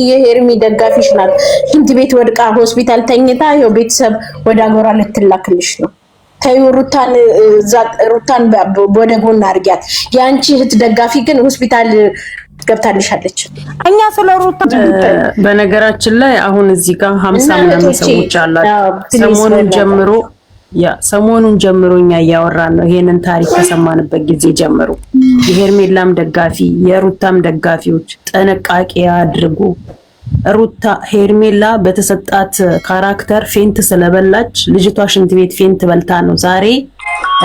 የሄርሚ ደጋፊሽ ናት። ሽንት ቤት ወድቃ ሆስፒታል ተኝታ ይኸው ቤተሰብ ወደ አገሯ ልትላክልሽ ነው። ተይው ሩታን ወደ ጎን አድርጊያት። የአንቺ እህት ደጋፊ ግን ሆስፒታል ገብታልሻለች። እኛ ስለ ሩታ በነገራችን ላይ አሁን እዚህ ጋር 50 ምናምን ሰዎች አላችሁ። ሰሞኑን ጀምሮ እኛ እያወራን ነው። ይሄንን ታሪክ ከሰማንበት ጊዜ ጀምሮ የሄርሜላም ደጋፊ የሩታም ደጋፊዎች ጥንቃቄ አድርጉ። ሩታ ሄርሜላ በተሰጣት ካራክተር ፌንት ስለበላች ልጅቷ ሽንት ቤት ፌንት በልታ ነው ዛሬ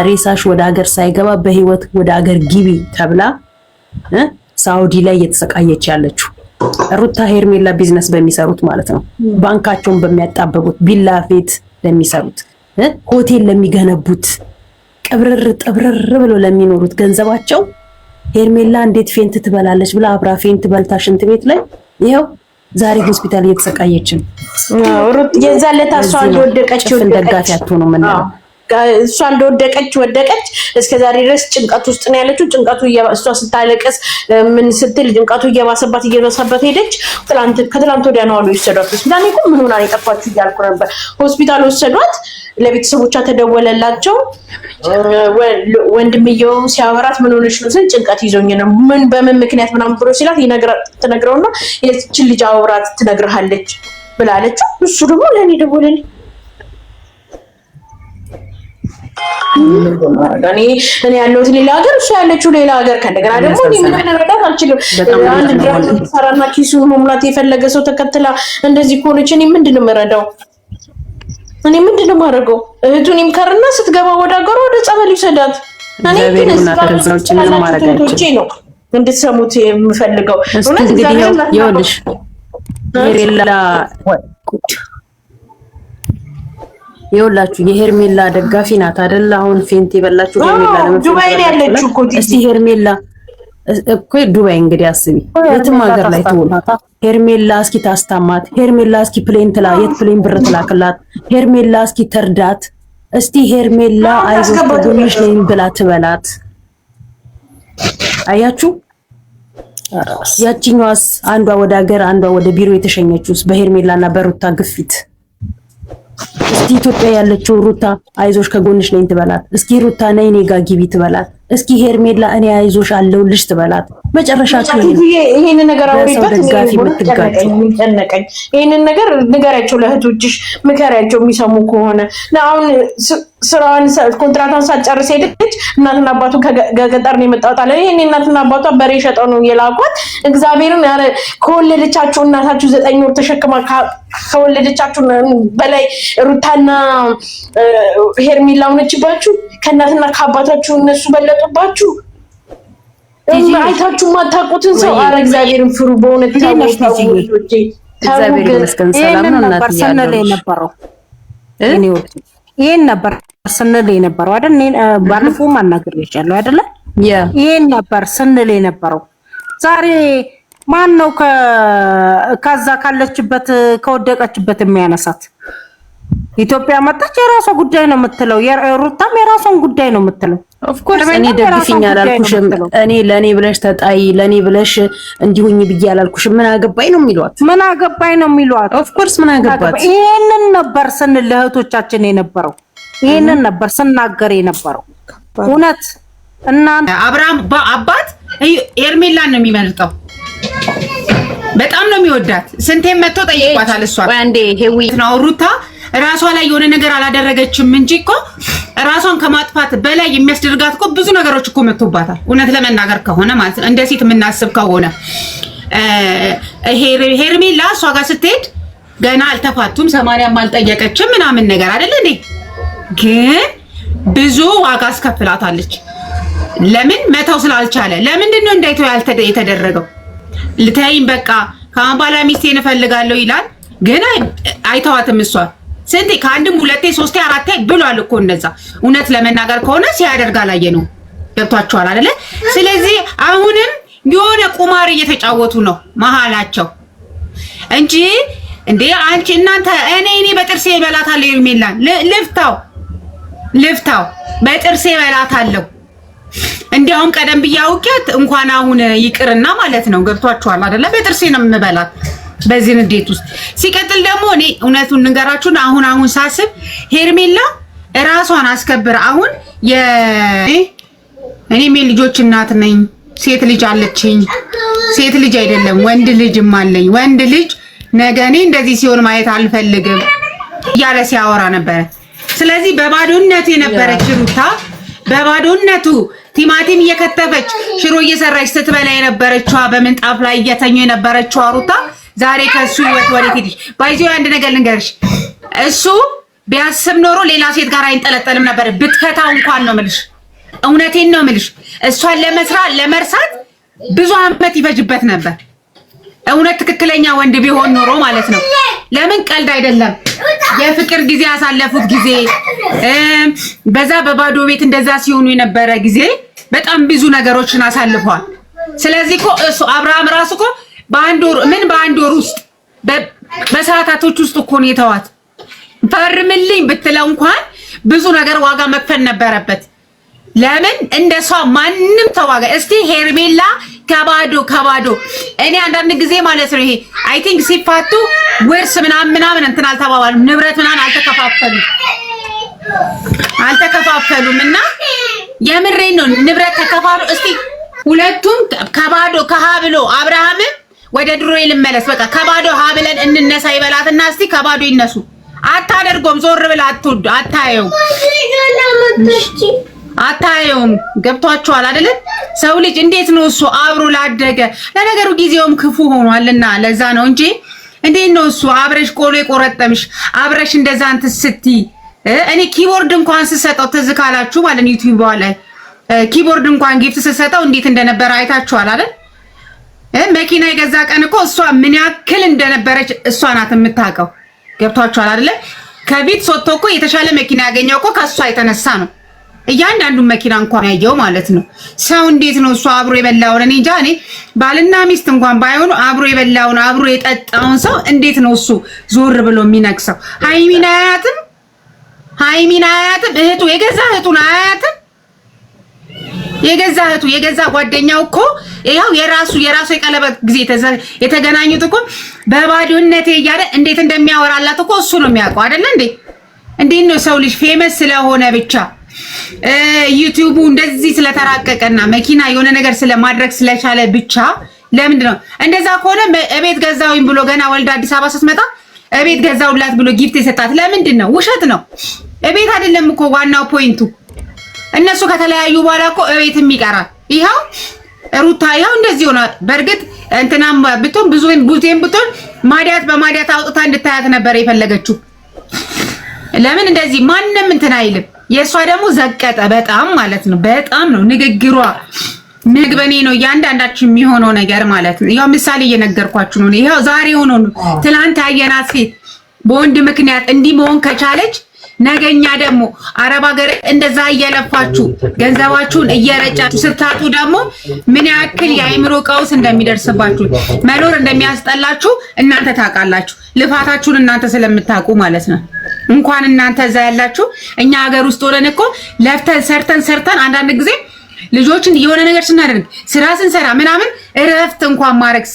ሬሳሽ ወደ ሀገር ሳይገባ በህይወት ወደ ሀገር ግቢ ተብላ ሳውዲ ላይ እየተሰቃየች ያለችው። ሩታ ሄርሜላ ቢዝነስ በሚሰሩት ማለት ነው፣ ባንካቸውን በሚያጣበቡት፣ ቢላ ቤት ለሚሰሩት፣ ሆቴል ለሚገነቡት፣ ቅብርር ጥብርር ብሎ ለሚኖሩት ገንዘባቸው ሄርሜላ እንዴት ፌንት ትበላለች ብላ አብራ ፌንት በልታ ሽንት ቤት ላይ ይሄው ዛሬ ሆስፒታል እየተሰቃየች ነው። ሩት የዛለታ እሷ እንደወደቀች ደጋፊ አትሆኑ ምን ነው እሷ እንደወደቀች እስከዛሬ ድረስ ጭንቀት ውስጥ ነው ያለችው። ጭንቀቱ እሷ ስታለቅስ ምን ስትል ጭንቀቱ እየባሰባት ሄደች። ከትላንት ወዲያ ነው አሉ ይወሰዷት ሆስፒታል። እኮ ምን ሆና የጠፋችሁ እያልኩ ነበር። ሆስፒታል ወሰዷት። ለቤተሰቦቿ ተደወለላቸው። ወንድምየው ሲያወራት ምን ሆነሽ ነው ስል ጭንቀት ይዞኝ ነው በምን ምክንያት ምናምን ብሎ ሲላት ትነግረውና የችን ልጅ አውራት ትነግርሃለች ብላለች። እሱ ደግሞ ለኔ ደወለልኝ። እኔ ያለሁት ሌላ ሀገር እሱ ያለችው ሌላ ሀገር። ከእንደገና ደግሞ እኔ ምን መረዳት አልችልም። አንድ ድራማ ሰራና ኪሱን መሙላት የፈለገ ሰው ተከትላ እንደዚህ ከሆነች እኔ ምንድነው የምረዳው? እኔ ምንድነው ማድረገው? እህቱን ይምከርና ስትገባ ወደ ሀገሯ ወደ ጸበል ይሰዳት። እኔ ግን ነው እንድትሰሙት የምፈልገው። እውነት ይኸውልሽ ሄርሜላ ይኸውላችሁ የሄርሜላ ደጋፊ ናት አይደል? አሁን ፌንት የበላችሁ ሄርሜላ ዱባይ ላይ ያለችው እኮ እስቲ ሄርሜላ እኮ ዱባይ እንግዲህ አስቢ፣ የትም ሀገር ላይ ትሆን ሄርሜላ እስኪ ታስታማት። ሄርሜላ እስኪ ፕሌን የፕሌን ብር ትላክላት። ሄርሜላ እስኪ ተርዳት። እስቲ ሄርሜላ አይዞሽ በጎንሽ ነኝ ብላ ትበላት። አያችሁ ያቺኛዋስ አንዷ ወደ ሀገር አንዷ ወደ ቢሮ የተሸኘችውስ በሄርሜላና በሩታ ግፊት። እስቲ ኢትዮጵያ ያለችው ሩታ አይዞሽ ከጎንሽ ነኝ ትበላት። እስኪ ሩታ ነይ እኔ ጋር ግቢ ትበላት። እስኪ ሄርሜላ እኔ አይዞሽ አለሁልሽ ትበላት። መጨረሻችሁ ይሄን ነገር አውሪበት። ደጋፊ የምትጋጩ ይሄን ነገር ንገሪያቸው፣ ለእህቶችሽ ምከሪያቸው የሚሰሙ ከሆነ። አሁን ስራዋን ኮንትራቷን ሳትጨርስ ሄደች። እናትና አባቱ ከገጠር ነው የመጣሁት አለ። ይሄን እናትና አባቷ በሬ ሸጠው ነው የላኳት። እግዚአብሔርን ከወለደቻችሁ እናታችሁ 9 ወር ተሸክማ ከወለደቻችሁ በላይ ሩታና ሄርሜላ ሆነችባችሁ። ከእናትና ከአባታችሁ እነሱ በለጡባችሁ። አይታችሁ ማታውቁትን ሰው አረ እግዚአብሔርን ፍሩ። በእውነት እግዚአብሔር ይመስገን ሰላም ነው። እናት ስንል የነበረው ይሄን ነበር ስንል የነበረው አይደል? ባለፈው ማናገርልሻለሁ አይደለ? ይሄን ነበር ስንል የነበረው። ዛሬ ማን ነው ከዛ ካለችበት ከወደቀችበት የሚያነሳት? ኢትዮጵያ መጣች የራሷ ጉዳይ ነው የምትለው። ሩታም የራሷን ጉዳይ ነው የምትለው። ኦፍ ኮርስ እኔ ደግፊኝ አላልኩሽም። እኔ ለኔ ብለሽ ተጣይ ለኔ ብለሽ እንዲሁኝ ብዬ አላልኩሽም። ምን አገባኝ ነው የሚሏት። ምን አገባኝ ነው የሚሏት። ኦፍ ኮርስ ምን አገባት። ይሄንን ነበር ስንል ለእህቶቻችን የነበረው። ይሄንን ነበር ስናገር የነበረው። እውነት እናንተ አብርሃም አባት ሄርሜላን ነው የሚመልጠው። በጣም ነው የሚወዳት። ስንቴም መጥቶ ጠይቋታል። እሷ አንዴ ሄዊ ነው ሩታ ራሷ ላይ የሆነ ነገር አላደረገችም እንጂ እኮ ራሷን ከማጥፋት በላይ የሚያስደርጋት እኮ ብዙ ነገሮች እኮ መጥቶባታል። እውነት ለመናገር ከሆነ ማለት ነው እንደ ሴት የምናስብ ከሆነ ሄርሜላ እሷ ጋር ስትሄድ ገና አልተፋቱም፣ 80 አልጠየቀችም ምናምን ነገር አይደል እንዴ? ግን ብዙ ዋጋ አስከፍላታለች። ለምን መተው ስላልቻለ። ለምንድን ነው እንዳይተው የተደረገው? ልተይም በቃ ከአምባላ ሚስቴን እፈልጋለሁ ይላል። ግን አይተዋትም እሷ ስንቴ ከአንድም ሁለቴ ሶስቴ አራቴ ብሏል እኮ እንደዛ። እውነት ለመናገር ከሆነ ሲያደርግ አላየ ነው። ገብቷቸዋል አይደለ? ስለዚህ አሁንም የሆነ ቁማር እየተጫወቱ ነው መሀላቸው እንጂ እንዴ አንቺ እናንተ እኔ በጥርሴ ይበላታል ሄርሜላን ልፍታው በጥርሴ ይበላታለሁ። እንዲያውም ቀደም ብዬ አውቄት እንኳን አሁን ይቅርና ማለት ነው። ገብቷቸዋል አይደለ? በጥርሴ ነው የምበላት። በዚህ ንዴት ውስጥ ሲቀጥል ደግሞ እኔ እውነቱን ንገራችሁን አሁን ሳስብ ሄርሜላ ራሷን አስከብር አሁን እኔም የልጆች እናት ነኝ። ሴት ልጅ አለችኝ። ሴት ልጅ አይደለም ወንድ ልጅም አለኝ። ወንድ ልጅ ነገ እኔ እንደዚህ ሲሆን ማየት አልፈልግም እያለ ሲያወራ ነበረ። ስለዚህ በባዶነቱ የነበረች ሩታ በባዶነቱ ቲማቲም እየከተፈች ሽሮ እየሰራች ስትበላ የነበረችዋ በምንጣፍ ላይ እየተኙ የነበረችዋ ሩታ ዛሬ ከሱ ህይወት ወዴት ሄድሽ? ባይዞ አንድ ነገር ልንገርሽ፣ እሱ ቢያስብ ኖሮ ሌላ ሴት ጋር አይንጠለጠልም ነበር። ብትፈታው እንኳን ነው የምልሽ፣ እውነቴን ነው የምልሽ። እሷን ለመርሳት ብዙ አመት ይፈጅበት ነበር። እውነት ትክክለኛ ወንድ ቢሆን ኖሮ ማለት ነው። ለምን ቀልድ አይደለም። የፍቅር ጊዜ ያሳለፉት ጊዜ በዛ በባዶ ቤት እንደዛ ሲሆኑ የነበረ ጊዜ በጣም ብዙ ነገሮችን አሳልፈዋል። ስለዚህ እኮ እሱ አብርሃም ራሱ እኮ በአንድ ወር ውስጥ በሰዓታቶች ውስጥ እኮ ነው የተዋት። ፈርምልኝ ብትለው እንኳን ብዙ ነገር ዋጋ መክፈል ነበረበት። ለምን እንደሷ ማንም ተዋጋ። እስቲ ሄርሜላ ከባዶ እኔ አንዳንድ ጊዜ ማለት ነው ይሄ አይ ቲንክ ሲፋቱ ውርስ ምናምን እንትን አልተባባሉም፣ ንብረት ምናምን አልተከፋፈሉም እና የምሬን ነው። ንብረት ተከፋፈሉ። እስቲ ሁለቱም ከባዶ ከሀብሎ አብርሃም ወደ ድሮ ይልመለስ። በቃ ከባዶ ሀብለን እንነሳ ይበላትና እስቲ ከባዶ ይነሱ። አታደርጎም። ዞር ብላ አታየውም። ገብቷቸዋል አይደለ? ሰው ልጅ እንዴት ነው እሱ አብሮ ላደገ። ለነገሩ ጊዜውም ክፉ ሆኗልና ለዛ ነው እንጂ እንዴት ነው እሱ አብረሽ ቆሎ የቆረጠምሽ አብረሽ እንደዛ እንትን ስትይ እኔ ኪቦርድ እንኳን ስሰጠው ትዝ ካላችሁ ማለት ነው ዩቲዩብ ላይ ኪቦርድ እንኳን ጊፍት ስሰጠው እንዴት እንደነበረ አይታችኋል አይደል? መኪና የገዛ ቀን እኮ እሷ ምን ያክል እንደነበረች እሷ ናት የምታውቀው። ገብቷችኋል አይደለ? ከቤት ሶቶ እኮ የተሻለ መኪና ያገኘው እኮ ከሷ የተነሳ ነው። እያንዳንዱ መኪና እንኳን ያየው ማለት ነው። ሰው እንዴት ነው እሱ አብሮ የበላውን እኔ እንጃ። እኔ ባልና ሚስት እንኳን ባይሆኑ አብሮ የበላውን አብሮ የጠጣውን ሰው እንዴት ነው እሱ ዞር ብሎ የሚነክሰው? ሃይሚን አያትም እህቱ የገዛ እህቱን አያትም። የገዛ ጓደኛው እኮ ይኸው የራሱ የቀለበት ጊዜ የተገናኙት እኮ በባዶነቴ እያለ እንዴት እንደሚያወራላት እኮ እሱ ነው የሚያውቀው አይደለ እንዴ? እንዴት ነው ሰው ልጅ ፌመስ ስለሆነ ብቻ ዩቲዩቡ እንደዚህ ስለተራቀቀና መኪና የሆነ ነገር ስለማድረግ ስለቻለ ብቻ ለምንድን ነው እንደዛ? ከሆነ እቤት ገዛውኝ ብሎ ገና ወልዳ አዲስ አበባ ስትመጣ እቤት ገዛውላት ብሎ ጊፍት የሰጣት ለምንድን ነው? ውሸት ነው። እቤት አይደለም እኮ ዋናው ፖይንቱ። እነሱ ከተለያዩ በኋላ እኮ እቤትም ይቀራል። ይኸው ሩታ ይኸው እንደዚህ ሆነ። በእርግጥ እንትናም ብትሆን ብዙም ብትሆን ማዲያት አውጥታ እንድታያት ነበር የፈለገችው። ለምን እንደዚህ ማንም እንትን አይልም። የእሷ ደግሞ ዘቀጠ በጣም ማለት ነው። በጣም ነው ንግግሯ ምግበኔ ነው እያንዳንዳችሁ የሚሆነው ነገር ማለት ነው። ያው ምሳሌ እየነገርኳችሁ ነው። ይሄው ዛሬ ሆኖ ነው። ትላንት ያየናት ሴት በወንድ ምክንያት እንዲህ መሆን ከቻለች ነገኛ ደግሞ አረብ ሀገር እንደዛ እየለፋችሁ ገንዘባችሁን እየረጫችሁ ስታጡ ደግሞ ምን ያክል የአይምሮ ቀውስ እንደሚደርስባችሁ መኖር እንደሚያስጠላችሁ እናንተ ታውቃላችሁ። ልፋታችሁን እናንተ ስለምታውቁ ማለት ነው። እንኳን እናንተ እዛ ያላችሁ እኛ ሀገር ውስጥ ሆነን እኮ ለፍተን ሰርተን አንዳንድ ጊዜ ልጆችን የሆነ ነገር ስናደርግ ስራ ስንሰራ ምናምን እረፍት እንኳን ማድረግ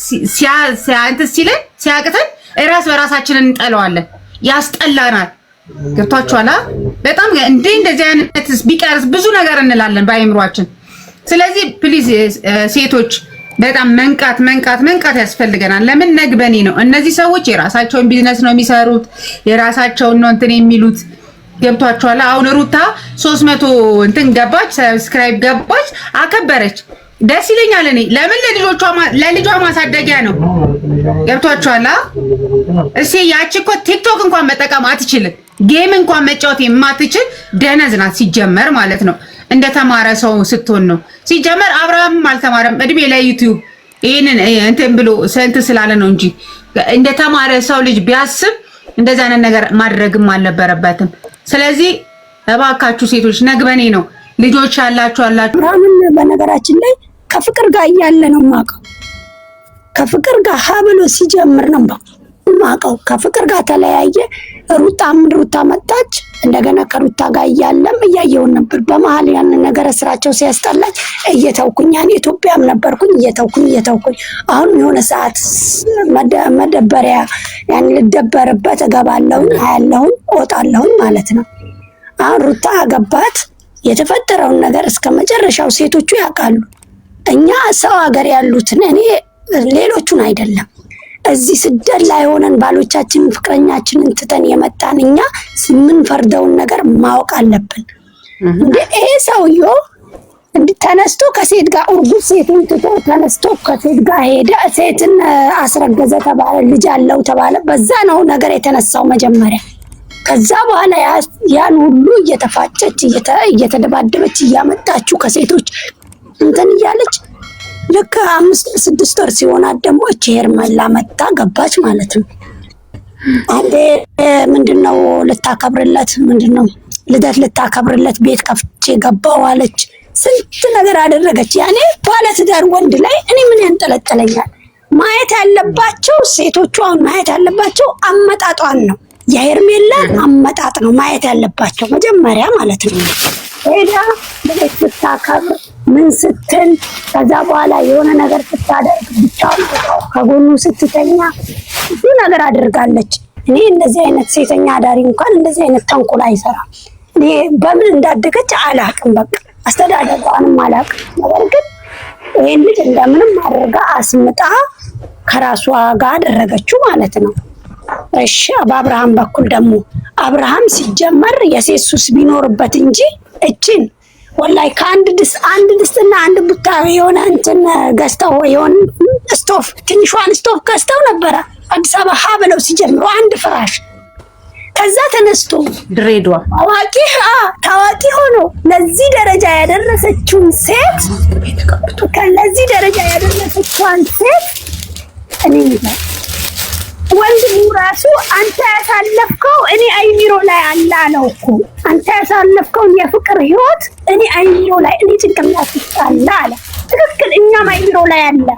ሲያቅተን እራስ በራሳችንን እንጠለዋለን። ያስጠላናል። ገብቷችኋል? በጣም እንደዚህ አይነት ቢቀርስ ብዙ ነገር እንላለን በአይምሯችን። ስለዚህ ፕሊዝ ሴቶች በጣም መንቃት ያስፈልገናል። ለምን ነግበኔ ነው። እነዚህ ሰዎች የራሳቸውን ቢዝነስ ነው የሚሰሩት፣ የራሳቸውን ነው እንትን የሚሉት። ገብቷችኋል? አሁን ሩታ 300 እንትን ገባች፣ ሰብስክራይብ ገባች፣ አከበረች። ደስ ይለኛል እኔ። ለምን ለልጇ ማሳደጊያ ነው። ገብቷችኋል? እሺ ያቺ እኮ ቲክቶክ እንኳን መጠቀም አትችልም። ጌም እንኳን መጫወት የማትችል ደነዝ ናት ሲጀመር ማለት ነው። እንደተማረ ሰው ስትሆን ነው። ሲጀመር አብርሃም አልተማረም። እድሜ ለዩቲዩብ ይሄንን እንትን ብሎ ስንት ስላለ ነው እንጂ እንደተማረ ሰው ልጅ ቢያስብ እንደዛ አይነት ነገር ማድረግም አልነበረበትም። ስለዚህ እባካችሁ ሴቶች ነግበኔ ነው። ልጆች ያላችሁ አብርሃምን በነገራችን ላይ ከፍቅር ጋር እያለ ነው የማውቀው። ከፍቅር ጋር ሀብሎ ሲጀምር ነው የማውቀው። ከፍቅር ጋር ተለያየ። ሩታ መጣች። እንደገና ከሩታ ጋር እያለም እያየውን ነበር። በመሀል ያን ነገር ስራቸው ሲያስጠላኝ እየተውኩኝ ያን ኢትዮጵያም ነበርኩኝ እየተውኩኝ አሁን የሆነ ሰዓት መደበሪያ ያን ልደበርበት እገባለሁኝ አያለሁኝ እወጣለሁኝ ማለት ነው። አሁን ሩታ አገባት የተፈጠረውን ነገር እስከ መጨረሻው ሴቶቹ ያውቃሉ። እኛ ሰው ሀገር ያሉትን እኔ ሌሎቹን አይደለም እዚህ ስደት ላይ ሆነን ባሎቻችንን ፍቅረኛችንን ትተን የመጣን እኛ የምንፈርደውን ነገር ማወቅ አለብን። እንደ ይሄ ሰውዬው ተነስቶ ከሴት ጋር እርጉዝ ሴትን ትቶ ተነስቶ ከሴት ጋር ሄደ፣ ሴትን አስረገዘ ተባለ፣ ልጅ አለው ተባለ። በዛ ነው ነገር የተነሳው መጀመሪያ። ከዛ በኋላ ያን ሁሉ እየተፋጨች እየተደባደበች እያመጣችሁ ከሴቶች እንትን እያለች ልክ 5-6 ወር ሲሆናት ደግሞ እቺ ሄርሜላ መጣ ገባች ማለት ነው። አንዴ ምንድነው ልታከብርለት ልደት ልታከብርለት ቤት ከፍቼ ገባው አለች። ስንት ነገር አደረገች። ያኔ ባለትዳር ወንድ ላይ እኔ ምን ያንጠለጠለኛል? ማየት ያለባቸው ሴቶቹ አሁን ማየት ያለባቸው አመጣጧን ነው። የሄርሜላን አመጣጥ ነው ማየት ያለባቸው መጀመሪያ ማለት ነው። ሄዳ ቤት ስታከብር ምን ስትል ከዛ በኋላ የሆነ ነገር ስታደርግ ብቻውን ከጎኑ ስትተኛ ብዙ ነገር አድርጋለች። እኔ እንደዚህ አይነት ሴተኛ አዳሪ እንኳን እንደዚህ አይነት ተንኮል አይሰራም። እኔ በምን እንዳደገች አላቅም፣ በቃ አስተዳደሯንም አላቅም። ነገር ግን ይሄን ልጅ እንደምንም አድርጋ አስምጣ ከራሷ ጋር አደረገችው ማለት ነው። እሺ በአብርሃም በኩል ደግሞ አብርሃም ሲጀመር የሴት ሱስ ቢኖርበት እንጂ እቺን ወላይ ከአንድ ድስትና አንድ ቡታ የሆነ እንትን ገዝተው የሆነ ስቶፍ ትንሿን ስቶፍ ገዝተው ነበረ አዲስ አበባ ሀ ብለው ሲጀምሩ አንድ ፍራሽ። ከዛ ተነስቶ ድሬዳዋ ታዋቂ ሆኖ ለዚህ ደረጃ ያደረሰችውን ሴት ከለዚህ ደረጃ ያደረሰችውን ሴት እኔ ወንድሙ ራሱ አንተ ያሳለፍከው እኔ አይሚሮ ላይ አለ አለው እኮ። አንተ ያሳለፍከው የፍቅር ህይወት እኔ አይሚሮ ላይ እኔ ጭንቅላት ውስጥ አለ አለ። ትክክል፣ እኛም አይሚሮ ላይ አለ።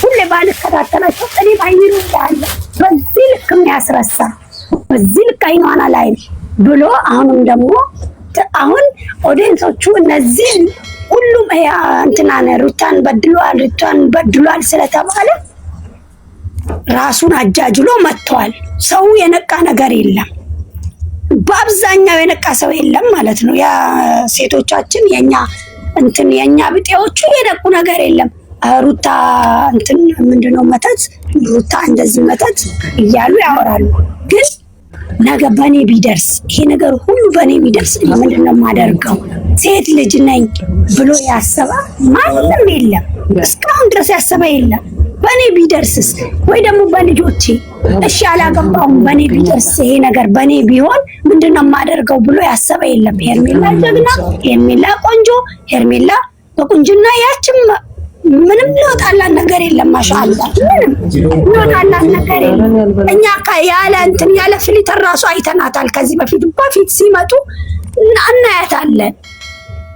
ሁሌ ባልከታተላቸው እኔ አይሚሮ ላይ አለ። በዚህ ልክ የሚያስረሳ በዚህ ልክ አይኗና ላይ ብሎ አሁንም ደግሞ አሁን ኦዲየንሶቹ እነዚህ ሁሉም እንትና ሩታን በድሏል ስለተባለ ራሱን አጃጅሎ መጥቷል። ሰው የነቃ ነገር የለም፣ በአብዛኛው የነቃ ሰው የለም ማለት ነው። ያ ሴቶቻችን የኛ ብጤዎቹ የነቁ ነገር የለም። ሩታ ምንድነው መተት ሩታ እንደዚህ መተት እያሉ ያወራሉ። ግን ነገ በኔ ቢደርስ ይሄ ነገር ሁሉ በኔ ቢደርስ ምንድነው የማደርገው? ሴት ልጅ ነኝ ብሎ ያሰበ ማንም የለም። እስካሁን ድረስ ያሰበ የለም። በኔ ቢደርስስ ወይ ደግሞ በልጆቼ እሺ አላገባሁም በኔ ቢደርስ ይሄ ነገር በኔ ቢሆን ምንድነው የማደርገው ብሎ ያሰበ የለም። ሄርሜላ ጀግና፣ ሄርሜላ ቆንጆ፣ ሄርሜላ በቁንጅና ያችም ምንም ሊወጣላት ነገር የለም። ማሻአላ ምንም ሊወጣላት ነገር የለም። እኛ ያለ ፍሊተር ራሱ አይተናታል። ከዚህ በፊት ሲመጡ እናያታለን።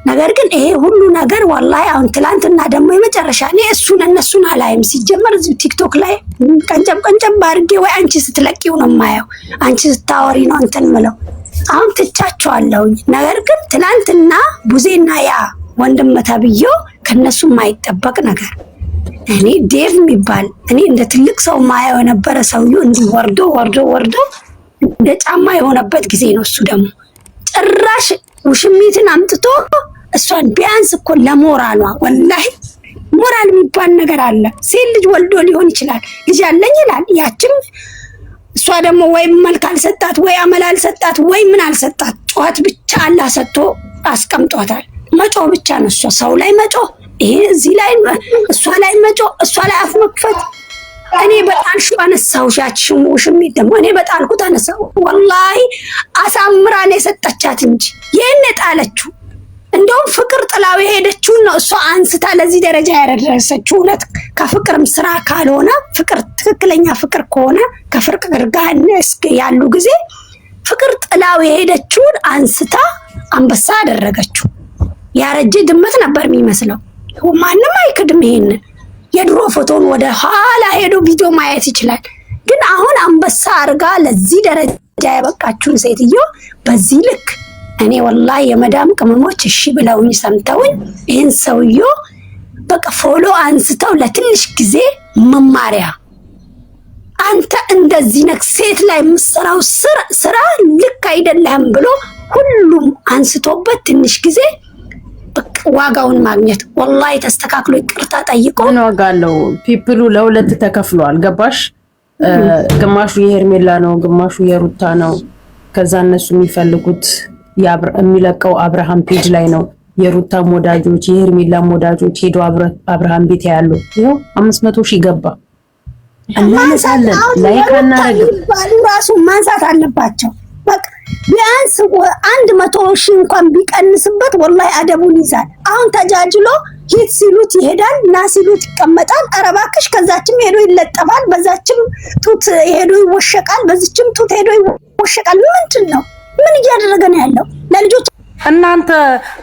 ነገር ግን ይሄ ሁሉ ነገር ወላሂ አሁን ትላንትና ደግሞ የመጨረሻ እኔ እነሱን አላይም። ሲጀመር እዚህ ቲክቶክ ላይ ቀንጨብ አድርጌ ወይ አንቺ ስትለቂው ነው የማየው፣ አንቺ ስታወሪ ነው እንትን ምለው። አሁን ትቻቸዋለሁ። ነገር ግን ትላንትና ቡዜና ያ ወንድም ተብዬው ከነሱ የማይጠበቅ ነገር እኔ ዴቭ የሚባል እኔ እንደ ትልቅ ሰው ማየው የነበረ ሰውዬው እንዲህ ወርዶ እንደ ጫማ የሆነበት ጊዜ ነው። እሱ ደግሞ ጭራሽ ውሽሚትን አምጥቶ እሷን ቢያንስ እኮ ለሞራሏ ወላሂ ሞራል የሚባል ነገር አለ። ሴት ልጅ ወልዶ ሊሆን ይችላል ልጅ አለኝ ይላል። ያችም እሷ ደግሞ ወይ መልክ አልሰጣት ወይ አመል አልሰጣት ወይ ምን አልሰጣት፣ ጨዋት ብቻ አላህ ሰጥቶ አስቀምጧታል። መጮህ ብቻ ነው እሷ ሰው ላይ መጮህ፣ ይሄ እዚህ ላይ እሷ ላይ መጮህ፣ እሷ ላይ አፍ መክፈት። እኔ በጣልሹ አነሳው ሻችሽም ውሽሚት ደግሞ እኔ በጣልኩት አነሳው። ወላሂ አሳምራን የሰጠቻት እንጂ ይሄን ጣለችው። እንደውም ፍቅር ጥላው የሄደችው ነው እሷ አንስታ ለዚህ ደረጃ ያደረሰችው። እውነት ከፍቅርም ስራ ካልሆነ ፍቅር ትክክለኛ ፍቅር ከሆነ ከፍቅር ጋር ያሉ ጊዜ ፍቅር ጥላው የሄደችውን አንስታ አንበሳ አደረገችው። ያረጀ ድመት ነበር የሚመስለው። ማንም አይክድም ይሄንን። የድሮ ፎቶን ወደ ኋላ ሄዶ ቪዲዮ ማየት ይችላል። ግን አሁን አንበሳ አርጋ ለዚህ ደረጃ ያበቃችሁን ሴትዮ በዚህ ልክ እኔ ወላሂ የመዳም ቅመሞች እሺ ብለውኝ ሰምተውኝ ይህን ሰውዬ በቃ ፎሎ አንስተው ለትንሽ ጊዜ መማሪያ አንተ እንደዚህ ነክ ሴት ላይ የምትሰራው ስራ ልክ አይደለም ብሎ ሁሉም አንስቶበት ትንሽ ጊዜ በቃ ዋጋውን ማግኘት ወላሂ ተስተካክሎ ይቅርታ ጠይቆ ነው ዋጋለው። ፒፕሉ ለሁለት ተከፍሏል። ገባሽ? ግማሹ የሄርሜላ ነው፣ ግማሹ የሩታ ነው። ከዛ እነሱ የሚፈልጉት የሚለቀው አብርሃም ፔጅ ላይ ነው። የሩታ ወዳጆች የሄርሜላ ወዳጆች ሄዶ አብርሃም ቤት ያሉ ይሄው 500 ሺህ ገባ። እናነሳለን ላይክ እናረጋለን። ራሱ ማንሳት አለባቸው። በቃ ቢያንስ 100 ሺህ እንኳን ቢቀንስበት ወላሂ አደቡን ይዛል። አሁን ተጃጅሎ ሂድ ሲሉት ይሄዳል፣ ና ሲሉት ይቀመጣል። ኧረ እባክሽ ከዛችም ሄዶ ይለጠፋል፣ በዛችም ጡት ሄዶ ይወሸቃል፣ በዚችም ጡት ሄዶ ይወሸቃል። ምንድን ነው? ምን እያደረገ ነው ያለው ለልጆች? እናንተ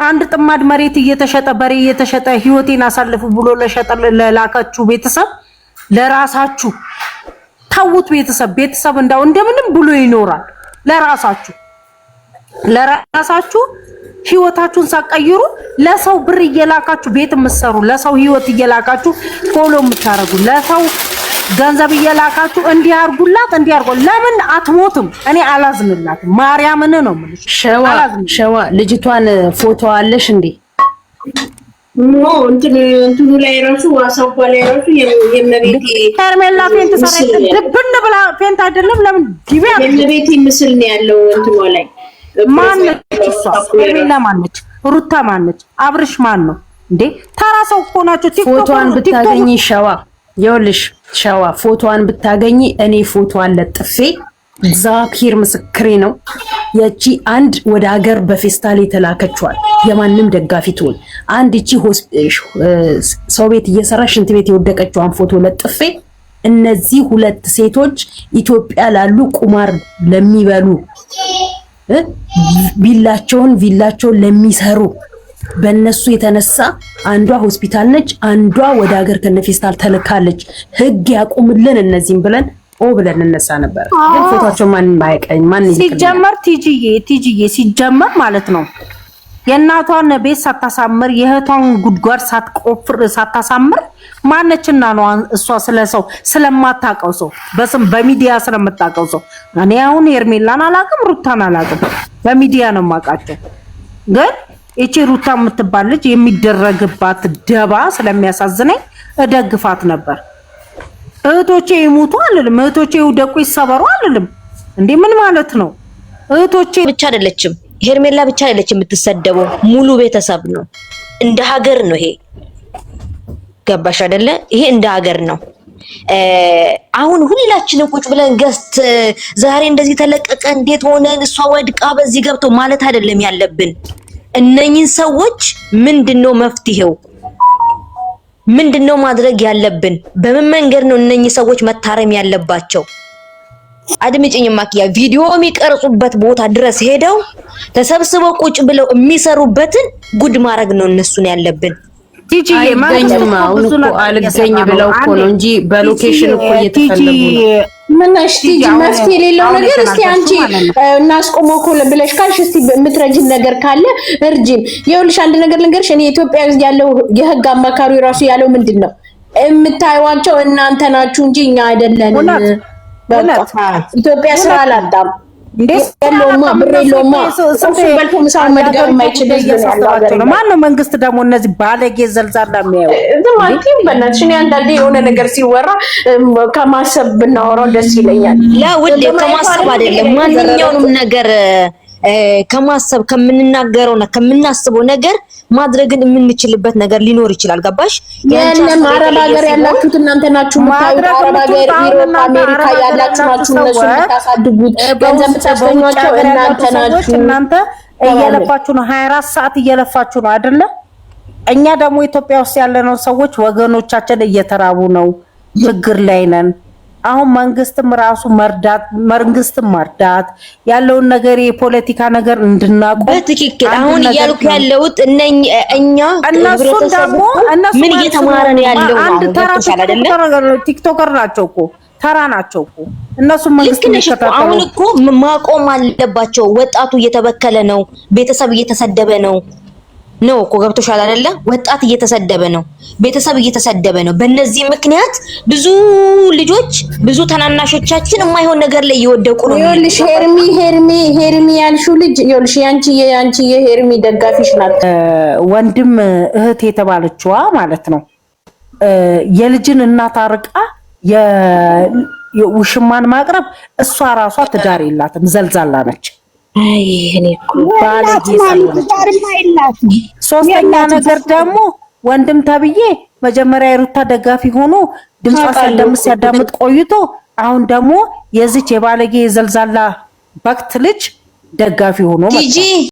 አንድ ጥማድ መሬት እየተሸጠ በሬ እየተሸጠ ህይወቴን አሳልፉ ብሎ ለላካችሁ ቤተሰብ ለራሳችሁ ታውት። ቤተሰብ እንዳው እንደምንም ብሎ ይኖራል። ለራሳችሁ ህይወታችሁን ሳቀይሩ ለሰው ብር እየላካችሁ ቤት የምትሰሩ፣ ለሰው ህይወት እየላካችሁ ፎሎ የምታረጉ፣ ለሰው ገንዘብ እየላካችሁ እንዲያርጉላት ለምን አትሞትም? እኔ አላዝንላትም። ማርያምን ነው የምልሽ። ሸዋ ልጅቷን ፎቶ አለሽ እንዴ? ኖ እንትኑ ላይ ራሱ ዋሳው ላይ ራሱ የመቤቴ ሄርሜላ ፌንት ሰራች። ድብን ብላ ፌንት አይደለም ለምን ዲቪያ የመቤቴ ምስል ነው ያለው እንትኑ ላይ። ማነች እሷ? ሄርሜላ ማነች? ሩታ ማነች? አብርሽ ማን ነው እንዴ? ተራ ሰው እኮ ናቸው። ፎቶዋን ብታገኝ ይኸውልሽ ሸዋ ፎቶዋን ብታገኝ እኔ ፎቶዋን ለጥፌ ዛኪር ምስክሬ ነው። ያቺ አንድ ወደ ሀገር በፌስታል የተላከችዋል የማንም ደጋፊ ትሆን አንድ እቺ ሰው ቤት እየሰራሽ ሽንት ቤት የወደቀችዋን ፎቶ ለጥፌ እነዚህ ሁለት ሴቶች ኢትዮጵያ ላሉ ቁማር ለሚበሉ ቪላቸውን ለሚሰሩ በእነሱ የተነሳ አንዷ ሆስፒታል ነች፣ አንዷ ወደ ሀገር ከነፌስታል ተልካለች። ህግ ያቁምልን እነዚህም ብለን ብለን እንነሳ ነበር። ግን ፎቶአቸው ማንንም አያቀኝ ሲጀመር ቲጂዬ ሲጀመር ማለት ነው የእናቷን ቤት ሳታሳምር የእህቷን ጉድጓድ ሳትቆፍር ሳታሳምር ማነችና ነው እሷ ስለሰው ስለማታውቀው ሰው በስም በሚዲያ ስለምታውቀው ሰው። እኔ አሁን ሄርሜላን አላውቅም፣ ሩታን አላውቅም፣ በሚዲያ ነው የማውቃቸው። ግን እቺ ሩታ የምትባል ልጅ የሚደረግባት ደባ ስለሚያሳዝነኝ እደግፋት ነበር። እህቶቼ ይሙቱ አልልም፣ እህቶቼ ይውደቁ ይሰበሩ አልልም። እንዴ ምን ማለት ነው? እህቶቼ ብቻ አይደለችም ሄርሜላ ብቻ አይደለችም የምትሰደበው፣ ሙሉ ቤተሰብ ነው። እንደ ሀገር ነው ይሄ። ገባሽ አይደለ? ይሄ እንደ ሀገር ነው። አሁን ሁላችንም ቁጭ ብለን ገስት ዛሬ እንደዚህ ተለቀቀ እንዴት ሆነን እሷ ወድቃ በዚህ ገብቶ ማለት አይደለም ያለብን። እነኚህን ሰዎች ምንድነው መፍትሄው? ምንድነው ማድረግ ያለብን? በምን መንገድ ነው እነኚህ ሰዎች መታረም ያለባቸው? አድምጪኝ ማኪያ፣ ቪዲዮ የሚቀርጹበት ቦታ ድረስ ሄደው ተሰብስበው ቁጭ ብለው የሚሰሩበትን ጉድ ማድረግ ነው እነሱን ያለብን። ቲጂ አይገኝም አሁን እኮ አልገኝ ብለው እኮ ነው እንጂ በሎኬሽን እኮ እየተፈለጉ ነው። ምንሽ ቲጂ መፍትሄ የሌለው ነገር እስቲ አንቺ እናስቆመው እኮ ብለሽ ካልሽ እስቲ የምትረጂን ነገር ካለ እርጂን። ይኸውልሽ አንድ ነገር ልንገርሽ፣ እኔ ኢትዮጵያ ውስጥ ያለው የህግ አማካሪ ራሱ ያለው ምንድነው የምታዩዋቸው እናንተ ናችሁ እንጂ እኛ አይደለንም። በቃ ኢትዮጵያ ስራ አላጣም እንዴ ያለውማ ብር የለውማ እሱ በልቶ ምሳውን መድገም የማይችል ነው። ማነው መንግስት ደግሞ እነዚህ ባለጌ ዘልዛላ የሚያየው? ማለትም በእናትሽ እኔ አንዳንዴ የሆነ ነገር ሲወራ ከማሰብ ብናወራው ደስ ይለኛል። ለውድ ከማሰብ አይደለም ማንኛውንም ነገር ከማሰብ ከምንናገረውና ከምናስበው ነገር ማድረግን የምንችልበት ነገር ሊኖር ይችላል። ገባሽ? ያንንም አረብ ሀገር ያላችሁት እናንተ ናችሁ የምታዩት። አረብ ሀገር፣ ዩሮፕ፣ አሜሪካ ያላችሁ ናችሁ እነሱ የምታሳድጉት ገንዘብ የምታስገኟቸው እናንተ ናችሁ። እናንተ እየለፋችሁ ነው፣ 24 ሰዓት እየለፋችሁ ነው አይደለ? እኛ ደግሞ ኢትዮጵያ ውስጥ ያለነው ሰዎች ወገኖቻችን እየተራቡ ነው፣ ችግር ላይ ነን። አሁን መንግስትም ራሱ መርዳት ያለውን ነገር የፖለቲካ ነገር እንድናቆም በትክክል አሁን እያልኩ ያለውት እኛ እነሱ ደግሞ ምን እየተማረን ያለው አንድ ተራ ቲክቶከር ናቸው እኮ ተራ ናቸው እኮ እነሱም መንግስት ይከታተሉ። አሁን እኮ ማቆም አለባቸው። ወጣቱ እየተበከለ ነው፣ ቤተሰብ እየተሰደበ ነው እኮ ገብቶሻል አይደለ? ወጣት እየተሰደበ ነው፣ ቤተሰብ እየተሰደበ ነው። በእነዚህ ምክንያት ብዙ ልጆች ብዙ ተናናሾቻችን የማይሆን ነገር ላይ እየወደቁ ነው። ይኸውልሽ ሄርሚ ያልሽው ልጅ ይኸውልሽ ያንቺ የሄርሚ ደጋፊሽ ናት። ወንድም እህት የተባለችዋ ማለት ነው የልጅን እናት አርቃ የውሽማን ማቅረብ እሷ ራሷ ትዳር የላትም፣ ዘልዛላ ነች። ሶስተኛ ነገር ደግሞ ወንድም ተብዬ መጀመሪያ የሩታ ደጋፊ ሆኖ ድምጿ ሲያዳምጥ ቆይቶ አሁን ደግሞ የዚች የባለጌ የዘልዛላ በክት ልጅ ደጋፊ ሆኖ